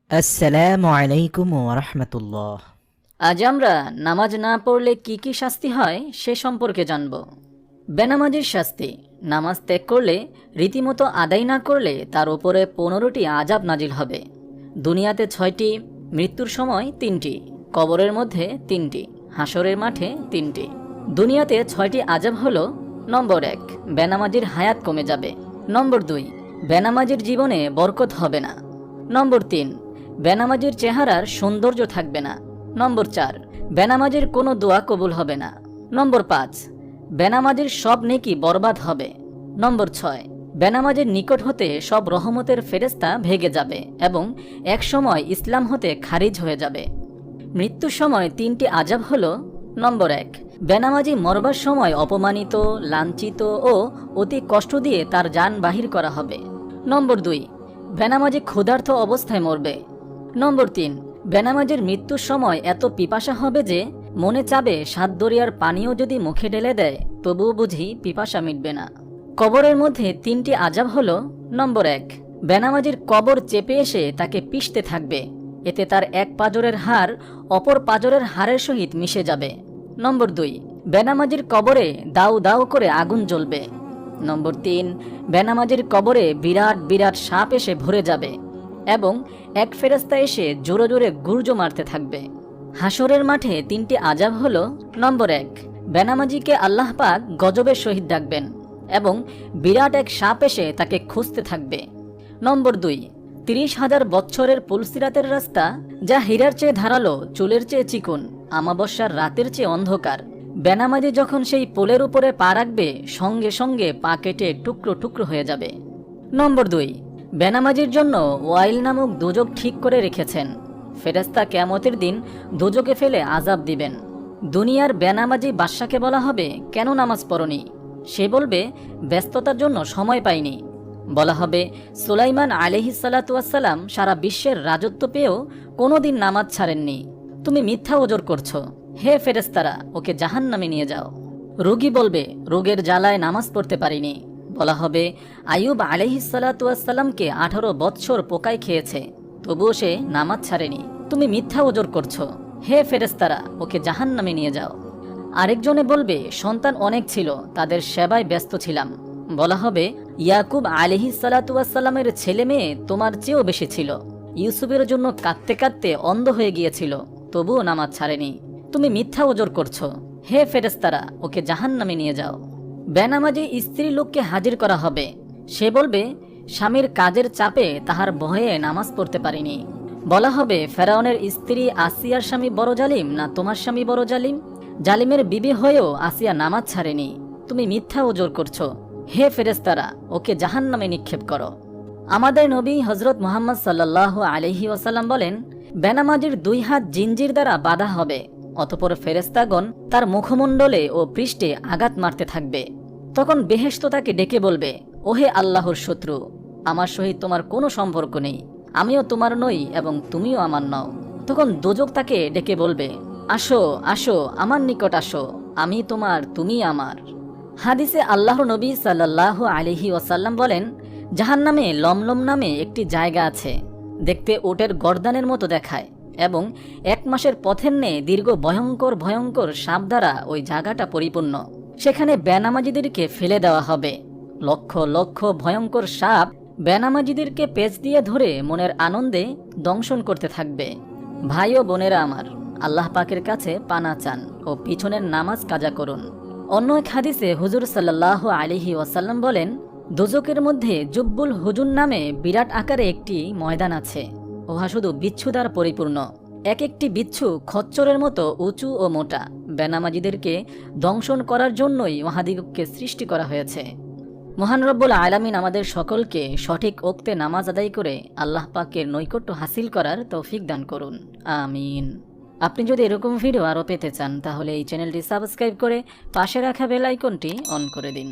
আসসালামু আলাইকুম ওয়া রাহমাতুল্লাহ। আজ আমরা নামাজ না পড়লে কি কি শাস্তি হয় সে সম্পর্কে জানব। বেনামাজির শাস্তি: নামাজ ত্যাগ করলে, রীতিমতো আদায় না করলে তার উপরে 15টি আযাব নাজিল হবে। দুনিয়াতে 6টি, মৃত্যুর সময় 3টি, কবরের মধ্যে 3টি, হাসরের মাঠে 3টি। দুনিয়াতে 6টি আযাব হলো: নম্বর 1, বেনামাজির হায়াত কমে যাবে। নম্বর 2, বেনামাজির জীবনে বরকত হবে না। নম্বর 3, বেনামাজির চেহারার সৌন্দর্য থাকবে না। নম্বর 4, বেনামাজির কোনো দোয়া কবুল হবে না। নম্বর 5, বেনামাজির সব নেকি বরবাদ হবে। নম্বর 6, বেনামাজির নিকট হতে সব রহমতের ফেরেশতা ভেগে যাবে এবং এক সময় ইসলাম হতে খারিজ হয়ে যাবে। মৃত্যুর সময় 3টি আযাব হলো: নম্বর 1, বেনামাজি মরবার সময় অপমানিত, লাঞ্ছিত ও অতি কষ্ট দিয়ে তার জান বাহির করা হবে। নম্বর 2, বেনামাজি ক্ষুধার্ত অবস্থায় মরবে। নম্বর 3, বেনামাজির মৃত্যুর সময় এত পিপাসা হবে যে মনে চাবে 7 দরিয়ার পানিও যদি মুখে ঢেলে দেয় তবুও বুঝি পিপাসা মিটবে না। কবরের মধ্যে 3টি আযাব হলো: নম্বর 1, বেনামাজির কবর চেপে এসে তাকে পিষতে থাকবে, এতে তার এক পাঁজরের হাড় অপর পাঁজরের হাড়ের সহিত মিশে যাবে। নম্বর 2, বেনামাজির কবরে দাউ দাউ করে আগুন জ্বলবে। নম্বর 3, বেনামাজির কবরে বিরাট বিরাট সাপ এসে ভরে যাবে এবং এক ফেরেশতা এসে জোরে জোরে গুর্জো মারতে থাকবে। হাসরের মাঠে 3টি আযাব হলো: নম্বর 1, বেনামাজিকে আল্লাহ পাক গজবের সহিত ডাকবেন এবং বিরাট এক সাপ এসে তাকে খুঁজতে থাকবে। নম্বর 2, 30,000 বছরের পুলসিরাতের রাস্তা, যা হীরার চেয়ে ধারালো, চুলের চেয়ে চিকন, আমাবস্যার রাতের চেয়ে অন্ধকার। বেনামাজি যখন সেই পোলের উপরে পা রাখবে সঙ্গে সঙ্গে পা কেটে টুকরো টুকরো হয়ে যাবে। নম্বর 2, বেনামাজির জন্য ওয়াইল নামক দোজক ঠিক করে রেখেছেন। ফেরেশতা কিয়ামতের দিন দোজকে ফেলে আযাব দিবেন। দুনিয়ার বেনামাজি বাদশাকে বলা হবে, কেন নামাজ পড়নি? সে বলবে, ব্যস্ততার জন্য সময় পাইনি। বলা হবে, সুলাইমান আলাইহিস সালাতু ওয়াস সালাম সারা বিশ্বের রাজত্ব পেয়েও কোনোদিন নামাজ ছাড়েননি। তুমি মিথ্যা ওজর করছো। হে ফেরেশতারা, ওকে জাহান্নামে নিয়ে যাও। রোগী বলবে, রোগের জ্বালায় নামাজ পড়তে পারিনি। বলা হবে, আইয়ুব আলাইহিস সালাতু ওয়াস সালামকে 18 বৎসর পোকায় খেয়েছে, তবুও সে নামাজ ছাড়েনি। তুমি মিথ্যা ওজর করছো। হে ফেরেশতারা, ওকে জাহান্নামে নিয়ে যাও। আরেকজনে বলবে, সন্তান অনেক ছিল, তাদের সেবায় ব্যস্ত ছিলাম। বলা হবে, ইয়াকুব আলাইহিস সালাতু ওয়াস সালামের ছেলে মেয়ে তোমার চেয়েও বেশি ছিল। ইউসুফের জন্য কাঁদতে কাঁদতে অন্ধ হয়ে গিয়েছিল, তবুও নামাজ ছাড়েনি। তুমি মিথ্যা ওজর করছো। হে ফেরেশতারা, ওকে জাহান্নামে নিয়ে যাও। বেনামাজি স্ত্রী লোককে হাজির করা হবে। সে বলবে, স্বামীর কাজের চাপে তাহার ভয়ে নামাজ পড়তে পারিনি। বলা হবে, ফেরাউনের স্ত্রী আসিয়ার স্বামী বড় জালিম না তোমার স্বামী বড় জালিম? জালিমের বিবি হয়েও আসিয়া নামাজ ছাড়েনি। তুমি মিথ্যা ওজর করছো। হে ফেরেশতারা, ওকে জাহান্নামে নিক্ষেপ করো। আমাদের নবী হযরত মুহাম্মদ সাল্লাল্লাহু আলাইহি ওয়াসাল্লাম বলেন, বেনামাজির 2 হাত জিনজির দ্বারা বাঁধা হবে, অতঃপর ফেরেশতাগণ তার মুখমণ্ডলে ও পৃষ্ঠে আঘাত মারতে থাকবে। তখন বেহেশত তাকে ডেকে বলবে, ওহে আল্লাহর শত্রু, আমার সহিত তোমার কোনো সম্পর্ক নেই, আমিও তোমার নই এবং তুমিও আমার নও। তখন দোজক তাকে ডেকে বলবে, আসো আসো, আমার নিকট আসো, আমি তোমার, তুমি আমার। হাদিসে আল্লাহর নবী সাল্লাল্লাহু আলাইহি ওয়াসাল্লাম বলেন, জাহান্নামে লমলম নামে একটি জায়গা আছে, দেখতে ওটের গর্দানের মতো দেখায় এবং 1 মাসের পথের ন্যায় দীর্ঘ ভয়ঙ্কর ভয়ঙ্কর সাপ দ্বারা ওই জায়গাটা পরিপূর্ণ। সেখানে বেনামাজিদেরকে ফেলে দেওয়া হবে। লক্ষ লক্ষ ভয়ঙ্কর সাপ বেনামাজিদেরকে পেঁচ দিয়ে ধরে মনের আনন্দে দংশন করতে থাকবে। ভাই ও বোনেরা আমার, আল্লাহ পাকের কাছে পানা চান ও পিছনের নামাজ কাজা করুন। অন্য এক হাদিসে হুজুর সাল্লাল্লাহু আলাইহি ওয়াসাল্লাম বলেন, দোজকের মধ্যে জুব্বুল হুজুন নামে বিরাট আকারে একটি ময়দান আছে। উহা শুধু বিচ্ছু দ্বারা পরিপূর্ণ। এক একটি বিচ্ছু খচ্চরের মতো উঁচু ও মোটা। বেনামাজিদেরকে দংশন করার জন্যই উহাদিগকে সৃষ্টি করা হয়েছে। মহান রব্বুল আলামিন আমাদের সকলকে সঠিক ওক্তে নামাজ আদায় করে আল্লাহ পাকের নৈকট্য হাসিল করার তৌফিক দান করুন, আমিন। আপনি যদি এরকম ভিডিও আরও পেতে চান তাহলে এই চ্যানেলটি সাবস্ক্রাইব করে পাশে রাখা বেল আইকনটি অন করে দিন।